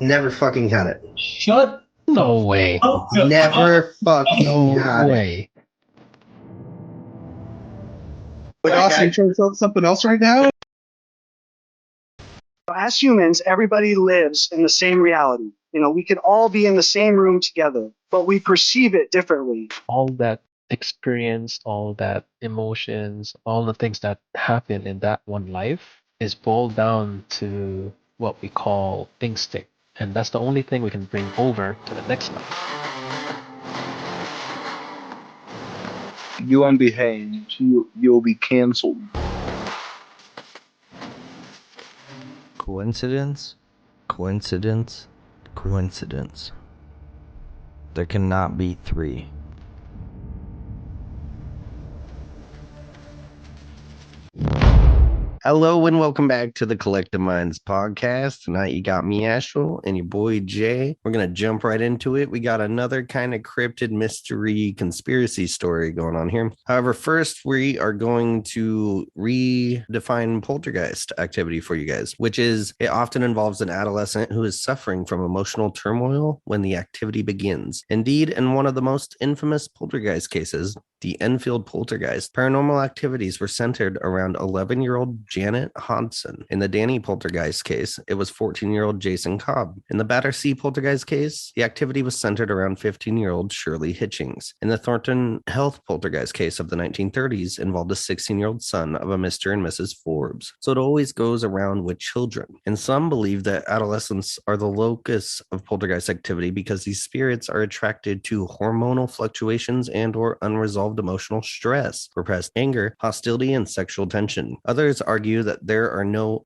Never fucking had it. Shut. No way. Never fucking No had it. way. Like, Austin, you trying to tell us something else right now? As humans, everybody lives in the same reality. We could all be in the same room together, but we perceive it differently. All that experience, all that emotions, all the things that happen in that one life is boiled down to what we call instinct. And that's the only thing we can bring over to the next life. You unbehave, you'll be canceled. Coincidence? Coincidence? Coincidence. There cannot be three. Hello and welcome back to the Collective Minds podcast. Tonight you got me, Ashel, and your boy Jay. We're going to jump right into it. We got another kind of cryptid mystery conspiracy story going on here. However, first we are going to redefine poltergeist activity for you guys, which is it often involves an adolescent who is suffering from emotional turmoil when the activity begins. Indeed, in one of the most infamous poltergeist cases, the Enfield poltergeist, paranormal activities were centered around 11-year-old Janet Hodson. In the Danny poltergeist case, it was 14-year-old Jason Cobb. In the Battersea poltergeist case, the activity was centered around 15-year-old Shirley Hitchings. In the Thornton Health poltergeist case of the 1930s, involved a 16-year-old son of a Mr. and Mrs. Forbes. So it always goes around with children. And some believe that adolescents are the locus of poltergeist activity because these spirits are attracted to hormonal fluctuations and or unresolved emotional stress, repressed anger, hostility, and sexual tension. Others argue that there are no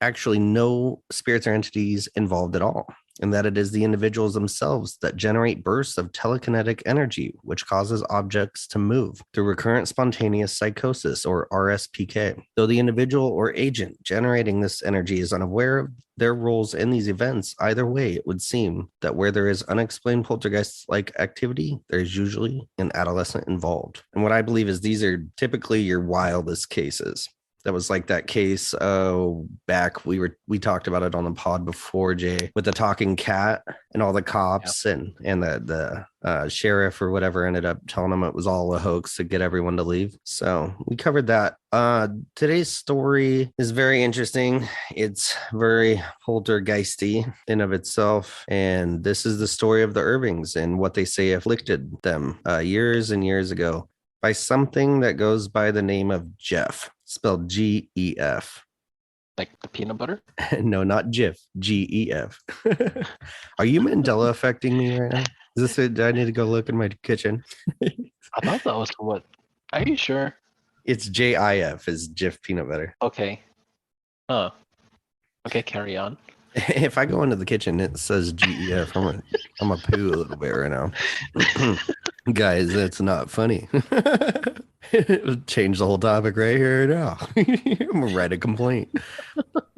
spirits or entities involved at all, and that it is the individuals themselves that generate bursts of telekinetic energy, which causes objects to move through recurrent spontaneous psychosis, or RSPK. Though the individual or agent generating this energy is unaware of their roles in these events, either way, it would seem that where there is unexplained poltergeist-like activity, there's usually an adolescent involved. And what I believe is these are typically your wildest cases. That was like that case back we talked about it on the pod before, Jay, with the talking cat and all the cops. Yep. and the sheriff or whatever ended up telling them it was all a hoax to get everyone to leave. So we covered that. Today's story is very interesting. It's very poltergeisty in of itself, and this is the story of the Irvings and what they say afflicted them years and years ago by something that goes by the name of Gef, spelled G-E-F. Like the peanut butter? No, not Gef, G-E-F. Are you Mandela affecting me right now? Is this it? Do I need to go look in my kitchen? I thought that was what? Are you sure? It's J-I-F, is Gef peanut butter. Okay. Oh. Okay, carry on. If I go into the kitchen, it says G-E-F. I'm a poo a little bit right now. Guys, that's not funny. Change the whole topic right here now. I'm gonna write a complaint.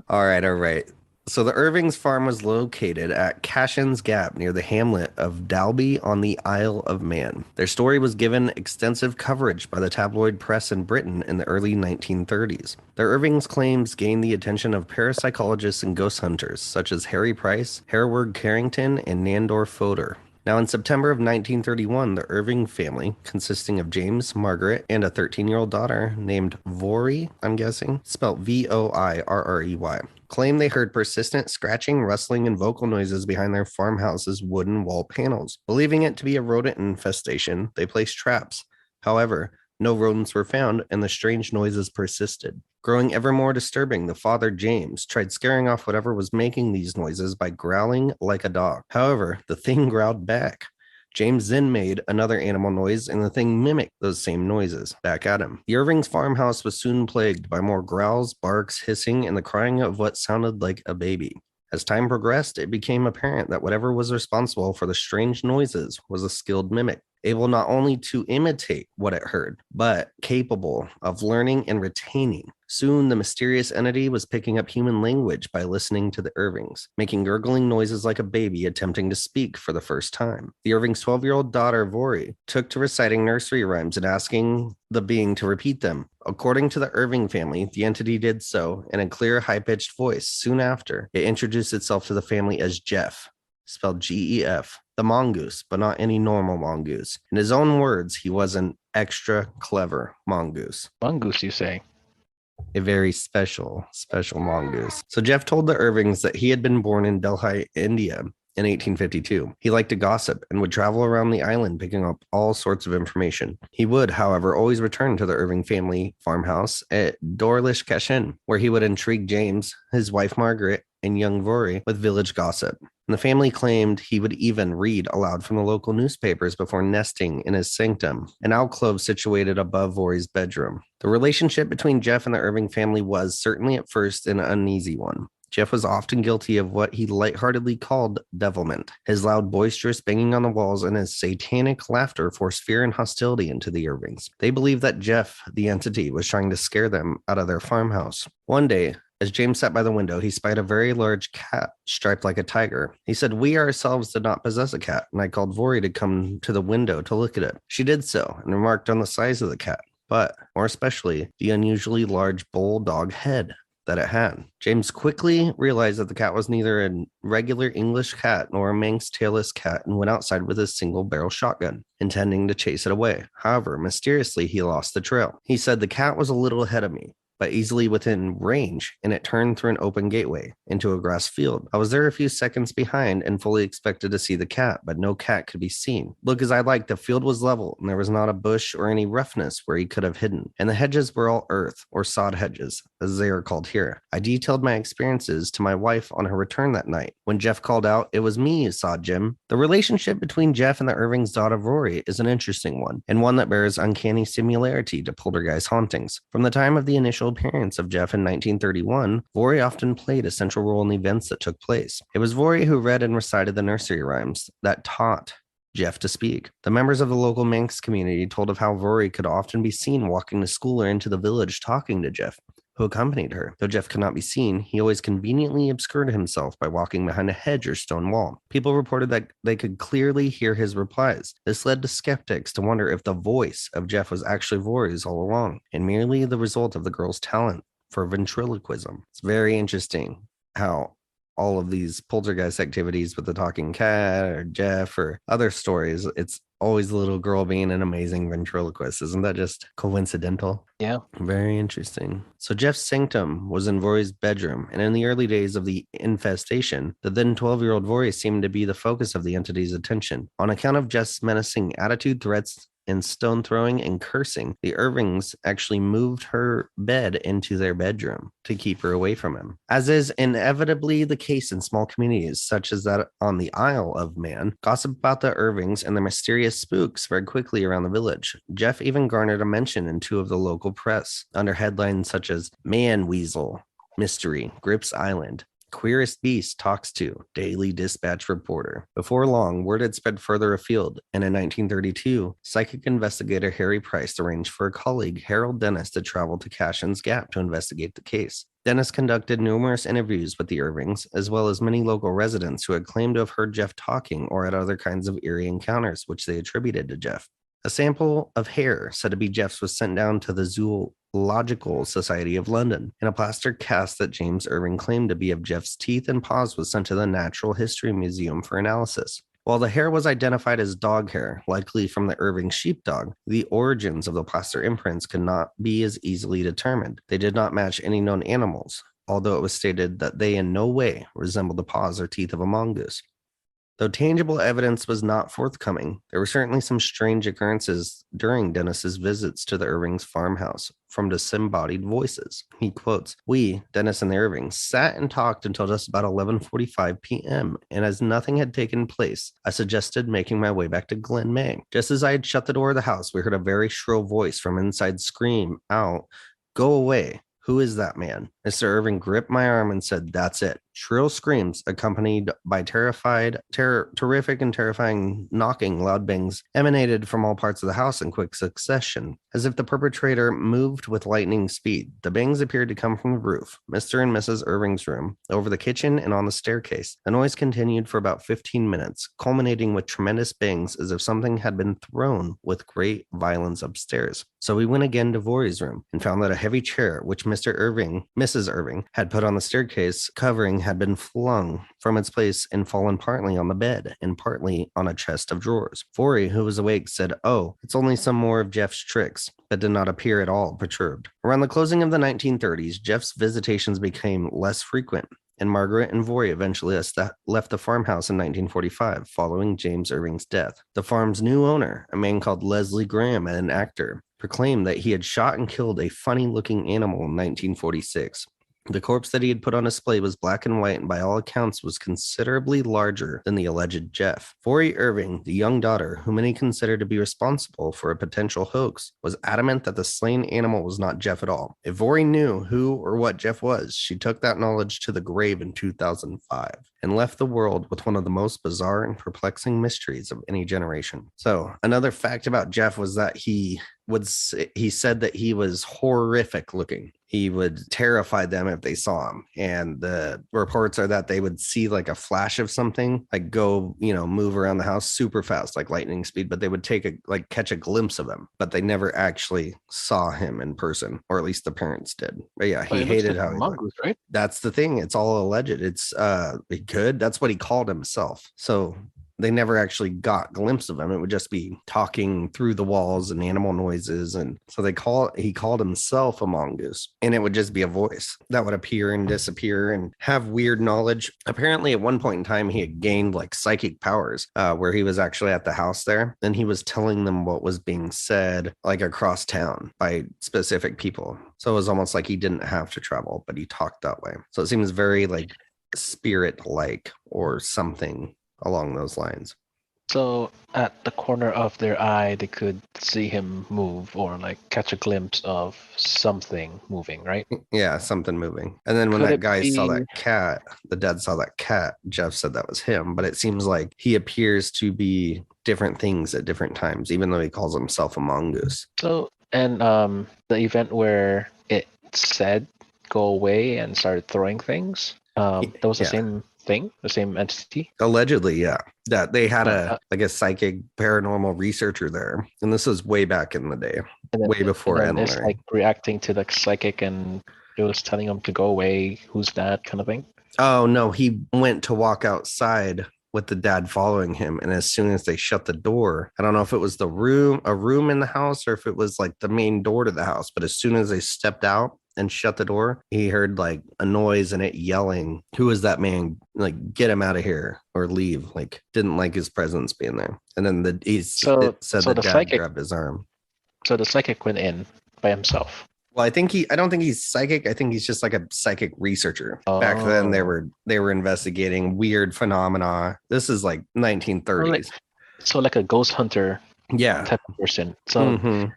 All right. So the Irving's farm was located at Cashin's Gap near the hamlet of Dalby on the Isle of Man. Their story was given extensive coverage by the tabloid press in Britain in the early 1930s. The Irving's claims gained the attention of parapsychologists and ghost hunters such as Harry Price, Hereward Carrington, and Nandor Fodor. Now, in September of 1931, the Irving family, consisting of James, Margaret, and a 13-year-old daughter named Voirrey, I'm guessing, spelled V-O-I-R-R-E-Y, claimed they heard persistent scratching, rustling, and vocal noises behind their farmhouse's wooden wall panels. Believing it to be a rodent infestation, they placed traps. However, no rodents were found, and the strange noises persisted. Growing ever more disturbing, the father, James, tried scaring off whatever was making these noises by growling like a dog. However, the thing growled back. James then made another animal noise, and the thing mimicked those same noises back at him. The Irving's farmhouse was soon plagued by more growls, barks, hissing, and the crying of what sounded like a baby. As time progressed, it became apparent that whatever was responsible for the strange noises was a skilled mimic, able not only to imitate what it heard, but capable of learning and retaining. Soon, the mysterious entity was picking up human language by listening to the Irvings, making gurgling noises like a baby attempting to speak for the first time. The Irving's 12-year-old daughter, Voirrey, took to reciting nursery rhymes and asking the being to repeat them. According to the Irving family, the entity did so in a clear, high-pitched voice. Soon after, it introduced itself to the family as Gef, spelled Gef, the mongoose, but not any normal mongoose. In his own words, he was an extra clever mongoose. Mongoose, you say? A very special mongoose. So Gef told the Irvings that he had been born in Delhi, India in 1852. He liked to gossip and would travel around the island picking up all sorts of information. He would, however, always return to the Irving family farmhouse at Dorlish Cashin, where he would intrigue James, his wife Margaret, and young Rory with village gossip. And the family claimed he would even read aloud from the local newspapers before nesting in his sanctum, an alcove situated above Rory's bedroom. The relationship between Gef and the Irving family was certainly at first an uneasy one. Gef was often guilty of what he lightheartedly called devilment. His loud, boisterous banging on the walls and his satanic laughter forced fear and hostility into the Irvings. They believed that Gef, the entity, was trying to scare them out of their farmhouse. One day, as James sat by the window, he spied a very large cat striped like a tiger. He said, "We ourselves did not possess a cat," and I called Vori to come to the window to look at it. She did so and remarked on the size of the cat, but more especially the unusually large bulldog head that it had. James quickly realized that the cat was neither a regular English cat nor a Manx tailless cat and went outside with his single-barrel shotgun, intending to chase it away. However, mysteriously, he lost the trail. He said, "The cat was a little ahead of me, but easily within range, and it turned through an open gateway into a grass field. I was there a few seconds behind and fully expected to see the cat, but no cat could be seen. Look as I liked, the field was level, and there was not a bush or any roughness where he could have hidden, and the hedges were all earth, or sod hedges, as they are called here. I detailed my experiences to my wife on her return that night. When Gef called out, 'It was me you saw, Jim.'" The relationship between Gef and the Irving's daughter Rory is an interesting one, and one that bears uncanny similarity to poltergeist hauntings. From the time of the initial appearance of Gef in 1931, Rory often played a central role in the events that took place. It was Rory who read and recited the nursery rhymes that taught Gef to speak. The members of the local Manx community told of how Rory could often be seen walking to school or into the village talking to Gef, who accompanied her. Though Gef could not be seen, he always conveniently obscured himself by walking behind a hedge or stone wall. People reported that they could clearly hear his replies. This led to skeptics to wonder if the voice of Gef was actually Rory's all along, and merely the result of the girl's talent for ventriloquism. It's very interesting how all of these poltergeist activities with the talking cat or Gef or other stories, it's always the little girl being an amazing ventriloquist. Isn't that just coincidental? Yeah. Very interesting. So Gef's sanctum was in Rory's bedroom, and in the early days of the infestation, the then 12-year-old Rory seemed to be the focus of the entity's attention. On account of Gef's menacing attitude, threats, and stone throwing and cursing, the Irvings actually moved her bed into their bedroom to keep her away from him. As is inevitably the case in small communities, such as that on the Isle of Man, gossip about the Irvings and their mysterious spooks spread quickly around the village. Gef even garnered a mention in two of the local press, under headlines such as Man Weasel, Mystery, Grips Island, Queerest Beast Talks to, Daily Dispatch Reporter. Before long, word had spread further afield, and in 1932, psychic investigator Harry Price arranged for a colleague, Harold Dennis, to travel to Cashin's Gap to investigate the case. Dennis conducted numerous interviews with the Irvings, as well as many local residents who had claimed to have heard Gef talking or had other kinds of eerie encounters, which they attributed to Gef. A sample of hair said to be Gef's was sent down to the Zoological Society of London, and a plaster cast that James Irving claimed to be of Gef's teeth and paws was sent to the Natural History Museum for analysis. While the hair was identified as dog hair, likely from the Irving sheepdog, the origins of the plaster imprints could not be as easily determined. They did not match any known animals, although it was stated that they in no way resembled the paws or teeth of a mongoose. Though tangible evidence was not forthcoming, there were certainly some strange occurrences during Dennis's visits to the Irvings' farmhouse from disembodied voices. He quotes, "We, Dennis and the Irvings, sat and talked until just about 11:45 p.m., and as nothing had taken place, I suggested making my way back to Glen May. Just as I had shut the door of the house, we heard a very shrill voice from inside scream out, 'Go away. Who is that man?' Mr. Irving gripped my arm and said, 'That's it.' Shrill screams, accompanied by terrific and terrifying knocking, loud bangs, emanated from all parts of the house in quick succession, as if the perpetrator moved with lightning speed. The bangs appeared to come from the roof, Mr. and Mrs. Irving's room, over the kitchen, and on the staircase. The noise continued for about 15 minutes, culminating with tremendous bangs as if something had been thrown with great violence upstairs. So we went again to Vori's room and found that a heavy chair, which Mrs. Mrs. Irving had put on the staircase covering had been flung from its place and fallen partly on the bed and partly on a chest of drawers. Forey, who was awake, said, "Oh, it's only some more of Jeff's tricks," but did not appear at all perturbed. Around the closing of the 1930s, Jeff's visitations became less frequent, and Margaret and Vorey eventually left the farmhouse in 1945 following James Irving's death. The farm's new owner, a man called Leslie Graham, an actor, proclaimed that he had shot and killed a funny-looking animal in 1946. The corpse that he had put on display was black and white and by all accounts was considerably larger than the alleged Jeff. Vorey Irving, the young daughter, who many considered to be responsible for a potential hoax, was adamant that the slain animal was not Jeff at all. If Vorey knew who or what Jeff was, she took that knowledge to the grave in 2005 and left the world with one of the most bizarre and perplexing mysteries of any generation. So, another fact about Jeff was that he said that he was horrific looking. He would terrify them if they saw him. And the reports are that they would see like a flash of something, like go, move around the house super fast, like lightning speed, but they would catch a glimpse of him, but they never actually saw him in person, or at least the parents did. But yeah, he hated how he looked. Right? That's the thing. It's all alleged. It's good. That's what he called himself. So they never actually got a glimpse of him. It would just be talking through the walls and animal noises. And so he called himself a mongoose, and it would just be a voice that would appear and disappear and have weird knowledge. Apparently at one point in time, he had gained like psychic powers where he was actually at the house there. And he was telling them what was being said like across town by specific people. So it was almost like he didn't have to travel, but he talked that way. So it seems very like spirit-like or something along those lines. So at the corner of their eye, they could see him move or like catch a glimpse of something moving, right? Yeah, something moving. And then when Could that it guy saw be- that cat, the dad saw that cat, Jeff said that was him. But it seems like he appears to be different things at different times, even though he calls himself a mongoose. So, and the event where it said go away and started throwing things, that was the same thing, the same entity. Allegedly, yeah. That they had a psychic paranormal researcher there, and this was way back in the day, way before and it's like reacting to the psychic, and it was telling him to go away. Who's that kind of thing? Oh no, he went to walk outside with the dad following him, and as soon as they shut the door, I don't know if it was a room in the house, or if it was like the main door to the house, but as soon as they stepped out and shut the door, he heard like a noise and it yelling, "Who is that man? Like, get him out of here or leave." Like, didn't like his presence being there. And then the dad psychic grabbed his arm. So the psychic went in by himself. Well, I don't think he's psychic. I think he's just like a psychic researcher. Back then they were investigating weird phenomena. This is like 1930s. So like a ghost hunter type of person. So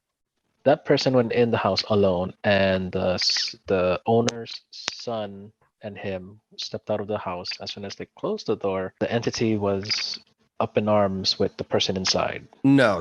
that person went in the house alone, and the owner's son and him stepped out of the house. As soon as they closed the door, the entity was up in arms with the person inside. No,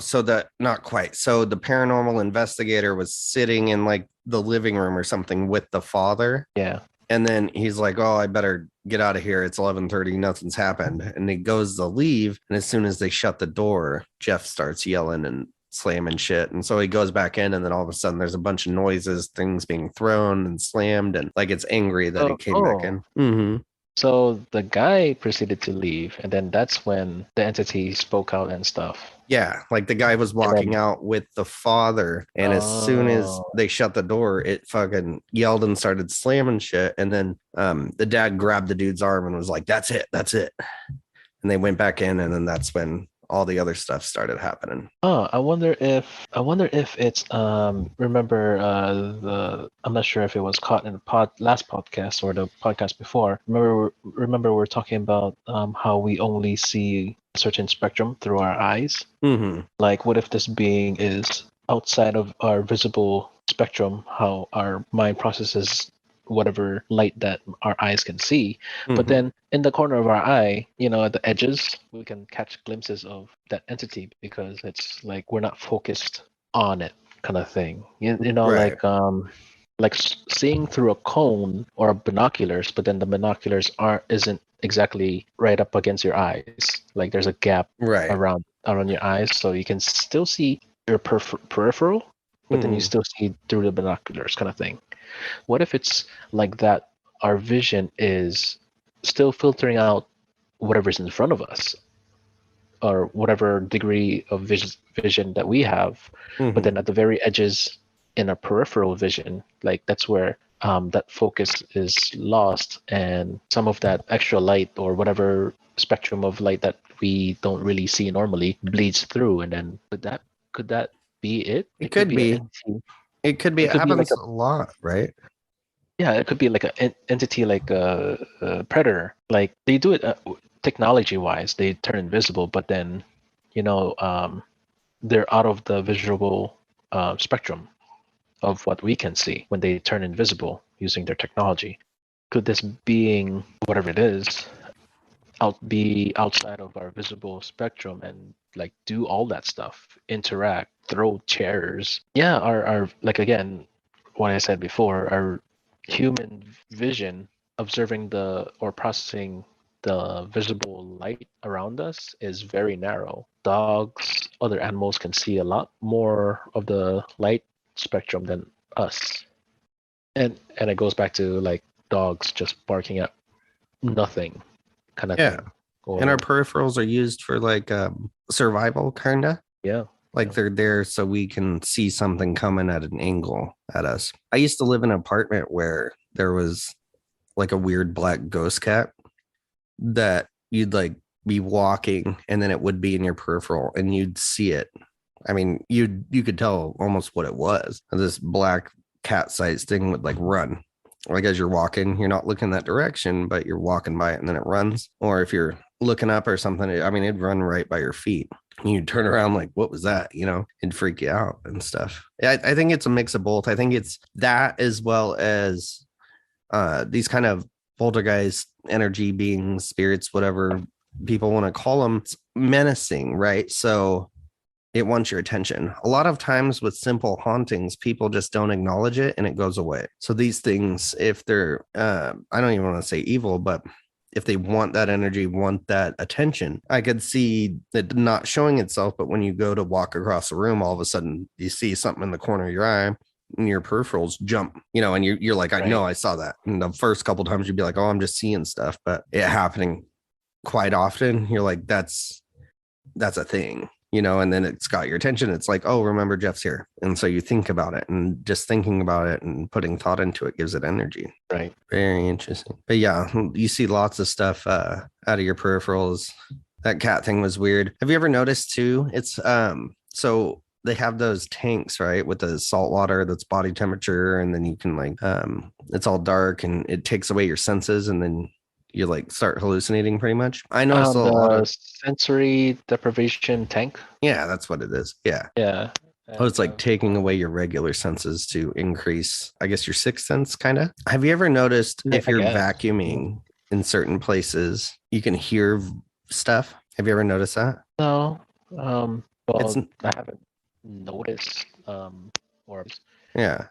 not quite. So the paranormal investigator was sitting in like the living room or something with the father. Yeah. And then he's like, "Oh, I better get out of here. It's 11:30. Nothing's happened." And he goes to leave. And as soon as they shut the door, Jeff starts yelling and slamming shit. And so he goes back in, and then all of a sudden there's a bunch of noises, things being thrown and slammed, and like it's angry that he came back in. So the guy proceeded to leave, and then that's when the entity spoke out and stuff. Yeah, like the guy was walking out with the father, and as soon as they shut the door, it fucking yelled and started slamming shit. And then the dad grabbed the dude's arm and was like, "That's it. And they went back in, and then that's when all the other stuff started happening. I wonder if it's remember I'm not sure if it was caught in the last podcast or the podcast before. Remember we're talking about how we only see a certain spectrum through our eyes. Mm-hmm. Like, what if this being is outside of our visible spectrum? How our mind processes whatever light that our eyes can see, but then in the corner of our eye, at the edges, we can catch glimpses of that entity because it's like we're not focused on it, kind of thing. Right. like seeing through a cone or binoculars, but then the binoculars isn't exactly right up against your eyes. Like there's a gap around your eyes, so you can still see your peripheral, but then you still see through the binoculars, kind of thing. What if it's like that? Our vision is still filtering out whatever's in front of us, or whatever degree of vision that we have, but then at the very edges in our peripheral vision, like that's where that focus is lost, and some of that extra light or whatever spectrum of light that we don't really see normally bleeds through, and then could that be it? It could be. An entity. It could be. It It could be like happens a lot, right? Yeah, it could be like an entity, like a predator. Like they do it technology-wise, they turn invisible, but then, they're out of the visual spectrum of what we can see when they turn invisible using their technology. Could this being, whatever it is, be outside of our visible spectrum and like do all that stuff, interact, throw chairs? Yeah, our like again, what I said before, our human vision observing or processing the visible light around us is very narrow. Dogs, other animals can see a lot more of the light spectrum than us. And it goes back to like dogs just barking at nothing kind of Yeah. thing. And our peripherals are used for like survival, kind of. Yeah. Like they're there so we can see something coming at an angle at us. I used to live in an apartment where there was like a weird black ghost cat that you'd like be walking and then it would be in your peripheral and you'd see it. I mean, you could tell almost what it was. This black cat-sized thing would like run. Like as you're walking, you're not looking that direction, but you're walking by it and then it runs. Or if you're looking up or something, it'd run right by your feet. You'd turn around like, what was that? It'd freak you out and stuff. I think it's a mix of both. I think it's that as well as these kind of poltergeist energy beings, spirits, whatever people want to call them, it's menacing, right? So it wants your attention. A lot of times with simple hauntings, people just don't acknowledge it and it goes away. So these things, if they're, I don't even want to say evil, but if they want that energy, want that attention, I could see it not showing itself. But when you go to walk across the room, all of a sudden you see something in the corner of your eye and your peripherals jump, and you're like, I know I saw that. And the first couple of times you'd be like, oh, I'm just seeing stuff, but it happening quite often. You're like, that's a thing. And then it's got your attention. It's like, oh, remember Jeff's here. And so you think about it, and just thinking about it and putting thought into it gives it energy. Right. Very interesting. But yeah, you see lots of stuff out of your peripherals. That cat thing was weird. Have you ever noticed too? It's so they have those tanks, right, with the salt water that's body temperature, and then you can like it's all dark and it takes away your senses, and then you like start hallucinating pretty much. I noticed a lot of sensory deprivation tank. Yeah, that's what it is. Yeah. Yeah. Oh, it's like taking away your regular senses to increase, I guess, your sixth sense, kind of. Have you ever noticed if you're vacuuming in certain places, you can hear stuff? Have you ever noticed that? No. Well, I haven't noticed orbs. Yeah.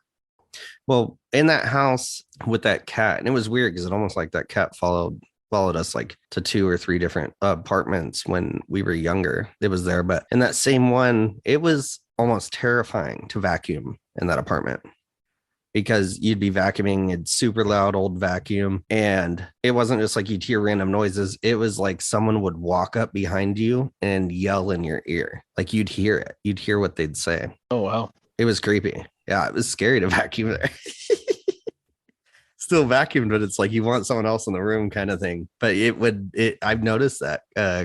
Well, in that house with that cat, and it was weird because it almost like that cat followed us like to 2 or 3 different apartments when we were younger. It was there, but in that same one, it was almost terrifying to vacuum in that apartment because you'd be vacuuming, it's super loud old vacuum, and it wasn't just like you'd hear random noises. It was like someone would walk up behind you and yell in your ear. Like you'd hear it. You'd hear what they'd say. Oh, wow. It was creepy. Yeah, it was scary to vacuum there. Still vacuumed, but it's like you want someone else in the room kind of thing. But I've noticed that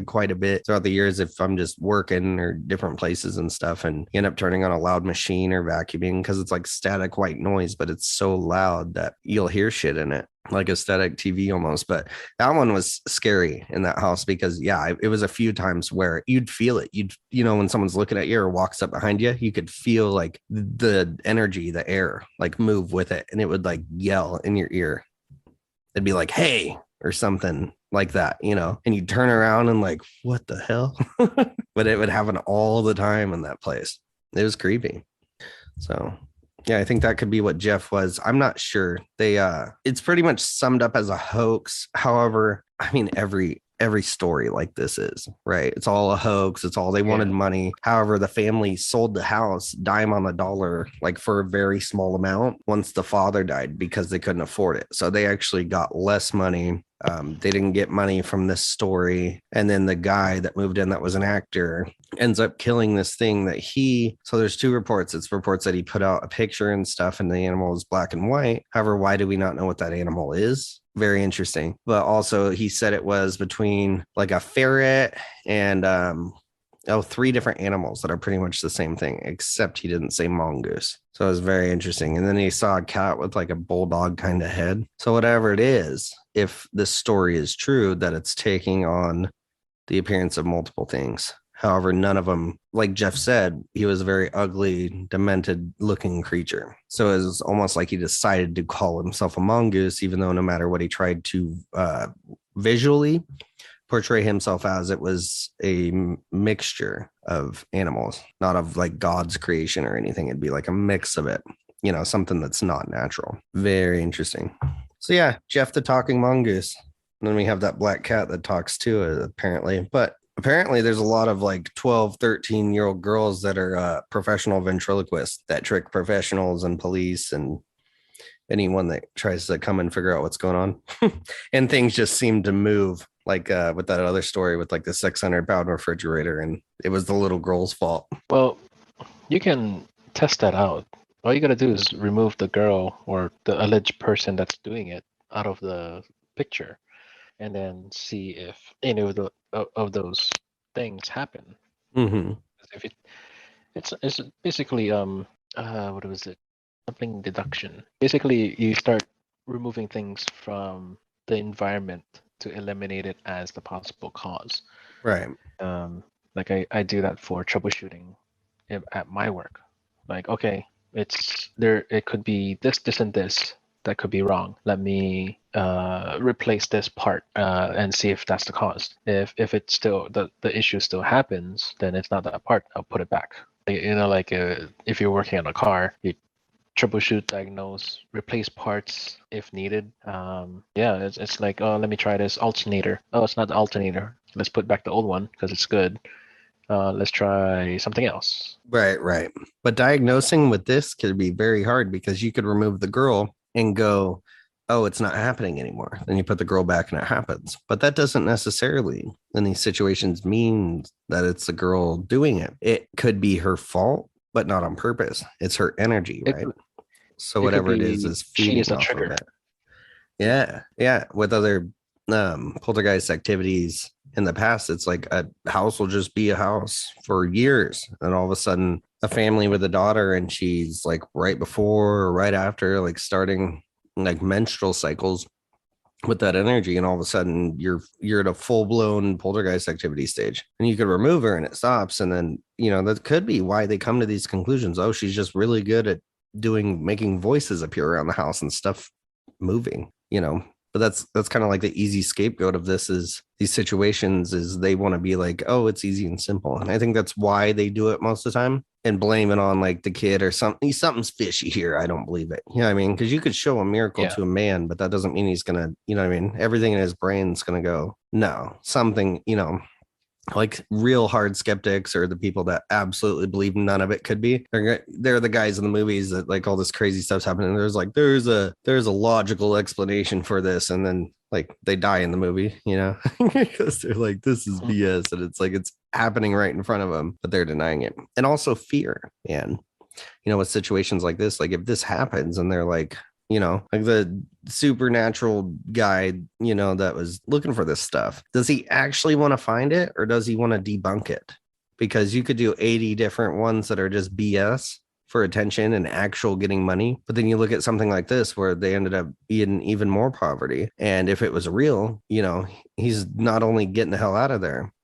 quite a bit throughout the years if I'm just working or different places and stuff and you end up turning on a loud machine or vacuuming because it's like static white noise, but it's so loud that you'll hear shit in it, like a static TV almost. But that one was scary in that house because it was a few times where you'd feel it. When someone's looking at you or walks up behind you, you could feel like the energy, the air, like move with it. And it would like yell in your ear. It'd be like, hey, or something like that, and you'd turn around and like, what the hell? But it would happen all the time in that place. It was creepy. So yeah, I think that could be what Gef was. I'm not sure. It's pretty much summed up as a hoax. However, I mean, every every story like this is, right? It's all a hoax. It's all they wanted money. However, the family sold the house dime on the dollar, like for a very small amount once the father died because they couldn't afford it. So they actually got less money. They didn't get money from this story. And then the guy that moved in that was an actor ends up killing this thing that so there's two reports. It's reports that he put out a picture and stuff and the animal was black and white. However, why do we not know what that animal is? Very interesting. But also he said it was between like a ferret and 3 different animals that are pretty much the same thing, except he didn't say mongoose. So it was very interesting. And then he saw a cat with like a bulldog kind of head. So whatever it is, if this story is true, that it's taking on the appearance of multiple things. However, none of them, like Gef said, he was a very ugly, demented looking creature. So it was almost like he decided to call himself a mongoose, even though no matter what he tried to visually portray himself as, it was a mixture of animals, not of like God's creation or anything. It'd be like a mix of it, something that's not natural. Very interesting. So yeah, Gef the Talking Mongoose. And then we have that black cat that talks too, apparently. But apparently there's a lot of like 12, 13-year-old girls that are professional ventriloquists that trick professionals and police and anyone that tries to come and figure out what's going on. And things just seem to move, like with that other story with like the 600-pound refrigerator, and it was the little girl's fault. Well, you can test that out. All you got to do is remove the girl or the alleged person that's doing it out of the picture, and then see if any of those things happen. Mm-hmm. If it's basically what was it? Something deduction. Basically, you start removing things from the environment to eliminate it as the possible cause. Right. Like I do that for troubleshooting at my work. Like, okay, it could be this, and this that could be wrong. Let me replace this part and see if that's the cause. If it's still the issue still happens, then it's not that part. I'll put it back. If you're working on a car, you troubleshoot, diagnose, replace parts if needed. It's like, oh, let me try this alternator. Oh, it's not the alternator. Let's put back the old one because it's good. Let's try something else. Right. But diagnosing with this could be very hard because you could remove the girl and go, oh, it's not happening anymore. Then you put the girl back and it happens. But that doesn't necessarily in these situations mean that it's the girl doing it. It could be her fault, but not on purpose. It's her energy, right? So whatever it is feeding off of it. Yeah. With other poltergeist activities in the past, it's like a house will just be a house for years, and all of a sudden a family with a daughter, and she's like right before or right after like starting like menstrual cycles with that energy, and all of a sudden you're at a full-blown poltergeist activity stage, and you could remove her and it stops. And then that could be why they come to these conclusions. Oh, she's just really good at making voices appear around the house and stuff moving, but that's kind of like the easy scapegoat of this is these situations is they want to be like, oh, it's easy and simple. And I think that's why they do it most of the time and blame it on like the kid or something's fishy here. I don't believe it. You know what I mean? Because you could show a miracle to a man, but that doesn't mean he's going to, you know what I mean? Everything in his brain's going to go, no, something, like real hard skeptics or the people that absolutely believe none of it could be. They're the guys in the movies that like all this crazy stuff's happening. There's a logical explanation for this, and then like they die in the movie, because they're like, this is BS, and it's like it's happening right in front of them, but they're denying it. And also fear, and with situations like this, like if this happens and they're like, like the supernatural guy, that was looking for this stuff. Does he actually want to find it, or does he want to debunk it? Because you could do 80 different ones that are just BS for attention and actual getting money. But then you look at something like this where they ended up in even more poverty. And if it was real, he's not only getting the hell out of there,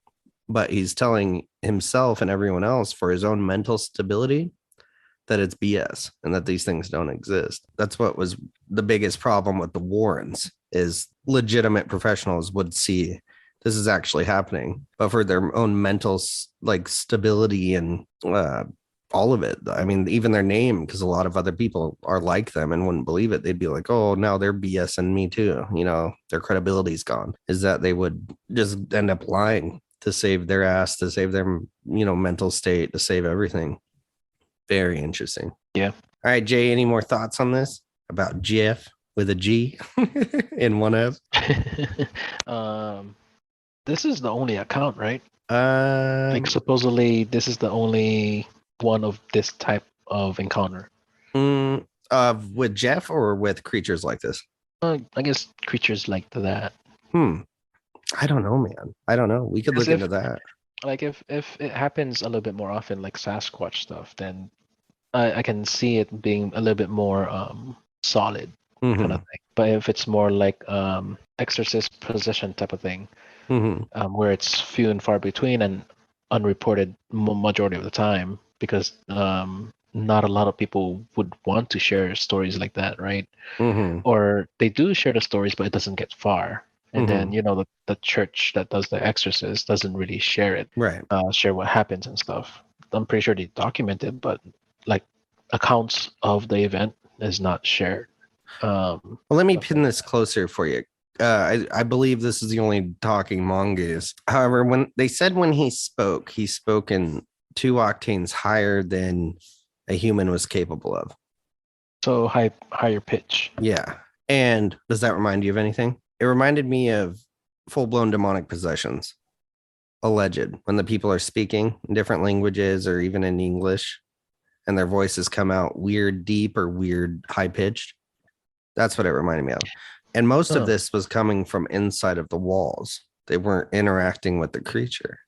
but he's telling himself and everyone else for his own mental stability that it's BS and that these things don't exist. That's what was the biggest problem with the Warrens, is legitimate professionals would see this is actually happening, but for their own mental like stability and all of it. I mean, even their name, because a lot of other people are like them and wouldn't believe it. They'd be like, oh, now they're BSing me too. Their credibility's gone. Is that they would just end up lying to save their ass, to save their, mental state, to save everything. Very interesting. Yeah. All right, Jay, any more thoughts on this about Gef with a G in one F? This is the only account, right? Like supposedly this is the only one of this type of encounter. With Gef or with creatures like this? I guess creatures like that. I don't know, man. I don't know. We could look into that. Like if it happens a little bit more often, like Sasquatch stuff, then I can see it being a little bit more solid kind of thing. But if it's more like exorcist possession type of thing, where it's few and far between and unreported majority of the time, because not a lot of people would want to share stories like that, right? Or they do share the stories, but it doesn't get far. And then the church that does the exorcist doesn't really share it, right? Share what happens and stuff. I'm pretty sure they document it, but like accounts of the event is not shared. Well, let me pin this closer for you. I believe this is the only talking mongoose. However, when he spoke in 2 octaves higher than a human was capable of. So higher pitch. Yeah. And does that remind you of anything? It reminded me of full-blown demonic possessions. Alleged. When the people are speaking in different languages or even in English and their voices come out weird deep or weird high-pitched. That's what it reminded me of. And most of this was coming from inside of the walls. They weren't interacting with the creature.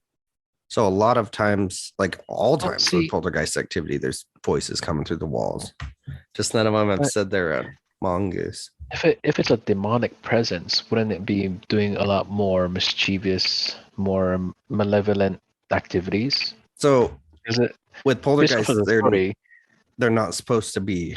So a lot of times, like all times with poltergeist activity, there's voices coming through the walls. Just none of them have said they're a mongoose. If it's a demonic presence, wouldn't it be doing a lot more mischievous, more malevolent activities? So is it with poltergeists, they're not supposed to be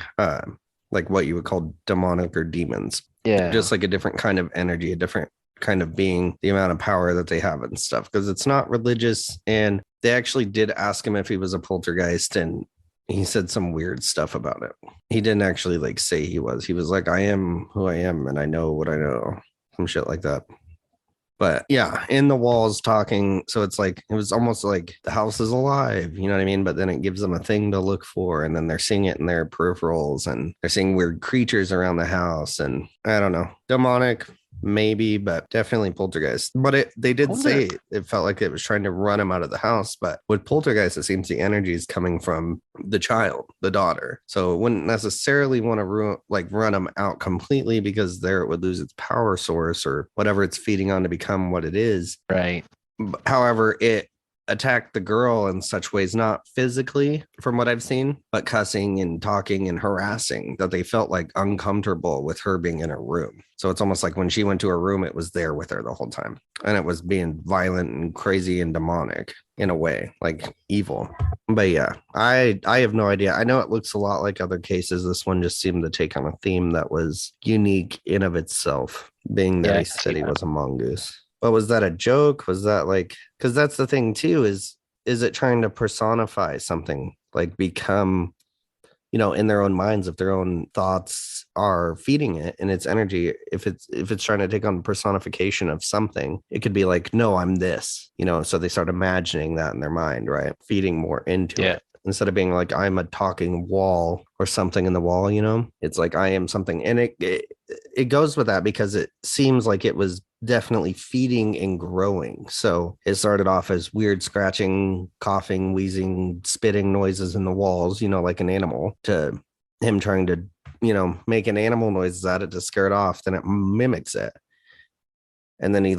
like what you would call demonic or demons. Yeah. Just like a different kind of energy, a different kind of being, the amount of power that they have and stuff, because it's not religious. And they actually did ask him if he was a poltergeist, and he said some weird stuff about it. He didn't actually like say he was. He was like, I am who I am and I know what I know. Some shit like that. But yeah, in the walls talking. So it's like, it was almost like the house is alive, you know what I mean? But then it gives them a thing to look for. And then they're seeing it in their peripherals and they're seeing weird creatures around the house. And I don't know, demonic, maybe, but definitely poltergeist. But they did say it felt like it was trying to run him out of the house. But with poltergeist, it seems the energy is coming from the child, the daughter. So it wouldn't necessarily want to run him out completely, because there it would lose its power source or whatever it's feeding on to become what it is. Right. However, it attacked the girl in such ways, not physically from what I've seen, but cussing and talking and harassing, that they felt like uncomfortable with her being in her room. So it's almost like when she went to her room, it was there with her the whole time. And it was being violent and crazy and demonic in a way, like evil. But yeah, I have no idea. I know it looks a lot like other cases. This one just seemed to take on a theme that was unique in of itself, being that he said he was a mongoose. But was that a joke? Was that like, because that's the thing too, is it trying to personify something, like become, in their own minds, if their own thoughts are feeding it and its energy, if it's trying to take on personification of something, it could be like, no, I'm this, so they start imagining that in their mind, right? Feeding more into it. Instead of being like, I'm a talking wall or something in the wall, it's like I am something. And it goes with that, because it seems like it was definitely feeding and growing. So it started off as weird scratching, coughing, wheezing, spitting noises in the walls, like an animal, to him trying to, make an animal noises at it to scare it off. Then it mimics it. And then he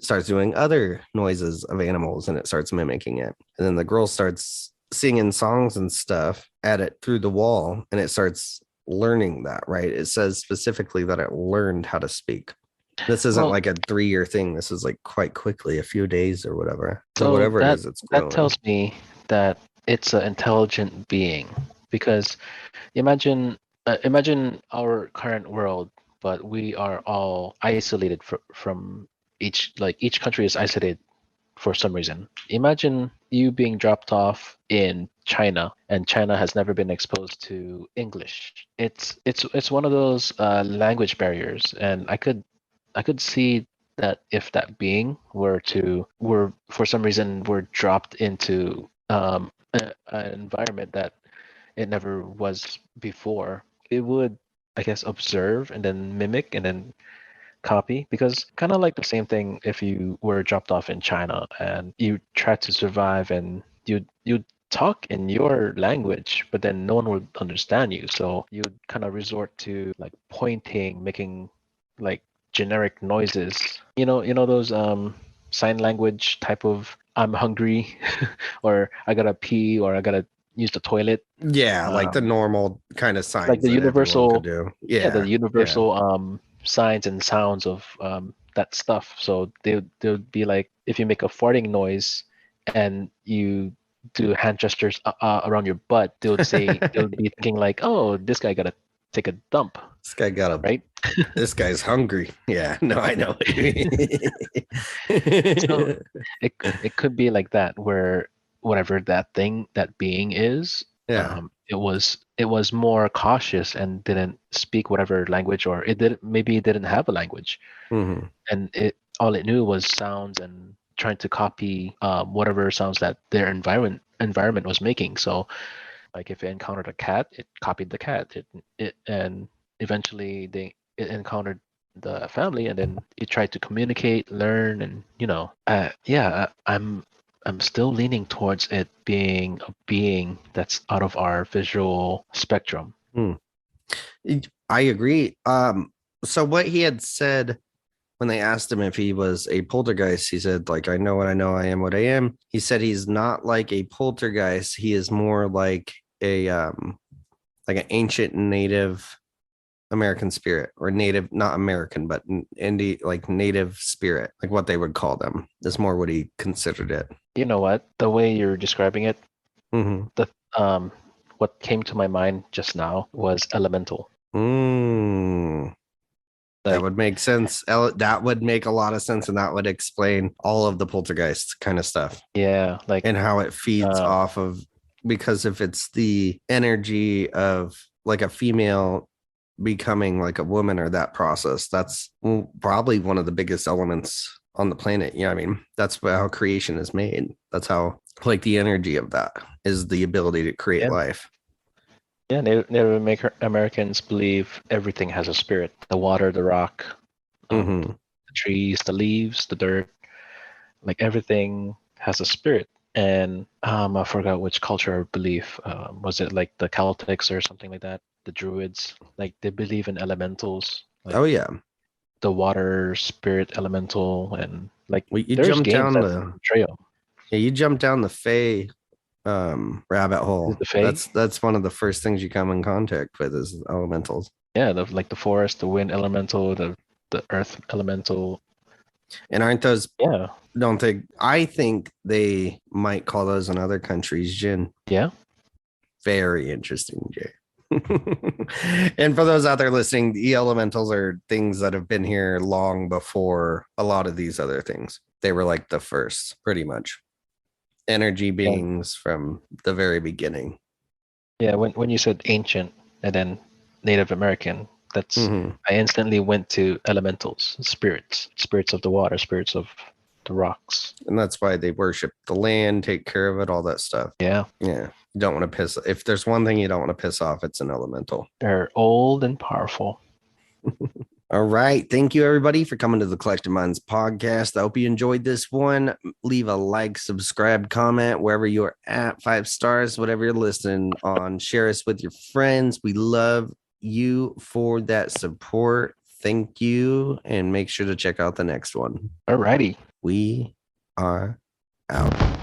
starts doing other noises of animals and it starts mimicking it. And then the girl starts singing songs and stuff at it through the wall, and it starts learning that, right? It says specifically that it learned how to speak. This isn't like a 3-year thing. This is like quite quickly, a few days or whatever. So whatever it is, it's growing. That tells me that it's an intelligent being, because imagine our current world, but we are all isolated from each country is isolated for some reason. Imagine you being dropped off in China, and China has never been exposed to English. It's one of those language barriers, and I could see that if that being were for some reason were dropped into an environment that it never was before, it would, I guess, observe and then mimic and then copy, because kind of like the same thing if you were dropped off in China and you tried to survive and you talk in your language, but then no one would understand you, so you'd kind of resort to like pointing, making like generic noises, those sign language type of I'm hungry or I gotta pee or I gotta use the toilet. Yeah, like the normal kind of signs Like the that everyone could universal, do. yeah, the Yeah. universal signs and sounds of that stuff. So they would be like, if you make a farting noise and you do hand gestures around your butt, they would be thinking like, oh, this guy gotta take a dump, This guy got a right? This guy's hungry. Yeah, no, I know what you mean. So it could be like that, where whatever that being is, Yeah. it was more cautious and didn't speak whatever language, or it didn't have a language, hmm and all it knew was sounds and trying to copy whatever sounds that their environment was making. So like if it encountered a cat, it copied the cat. It and eventually it encountered the family, and then it tried to communicate, learn, and I'm still leaning towards it being a being that's out of our visual spectrum. I agree. So what he had said when they asked him if he was a poltergeist, he said, like, I know what I know, I am what I am. He said he's not like a poltergeist. He is more like like an ancient Native American spirit, or native, not American, but indie, like native spirit, like what they would call them. Is more what he considered it. You know what? The way you're describing it, Mm-hmm. what came to my mind just now was elemental. That Like, would make sense. That would make a lot of sense, and that would explain all of the poltergeist kind of stuff. yeah, like, And how it feeds off of, because if it's the energy of like a female becoming like a woman, or that process, that's probably one of the biggest elements on the planet. Yeah, I mean, that's how creation is made. That's how, like, the energy of that is the ability to create life. Yeah, Native Americans believe everything has a spirit. The water, the rock, the trees, the leaves, the dirt, like everything has a spirit. And I forgot which culture I believe. Was it like the Celtics or something like that? The Druids, like they believe in elementals. Like, oh yeah, the water spirit elemental, and like you there's jump games down that portray them. Yeah, you jump down the Fae rabbit hole. The Fae? That's one of the first things you come in contact with is elementals. Yeah, like the forest, the wind elemental, the earth elemental. And aren't those? Yeah. Don't think. I think they might call those in other countries Jinn. Yeah. Very interesting, Jay. And for those out there listening, the elementals are things that have been here long before a lot of these other things. They were like the first, pretty much, energy beings from the very beginning. Yeah, when you said ancient and then Native American, that's I instantly went to elementals, spirits of the water, spirits of the rocks. And that's why they worship the land, take care of it, all that stuff. Yeah. You don't want to piss. If there's one thing you don't want to piss off, it's an elemental. They're old and powerful. All right. Thank you, everybody, for coming to the Collective Minds podcast. I hope you enjoyed this one. Leave a like, subscribe, comment wherever you're at, 5 stars, whatever you're listening on. Share us with your friends. We love you for that support. Thank you. And make sure to check out the next one. All righty. We are out.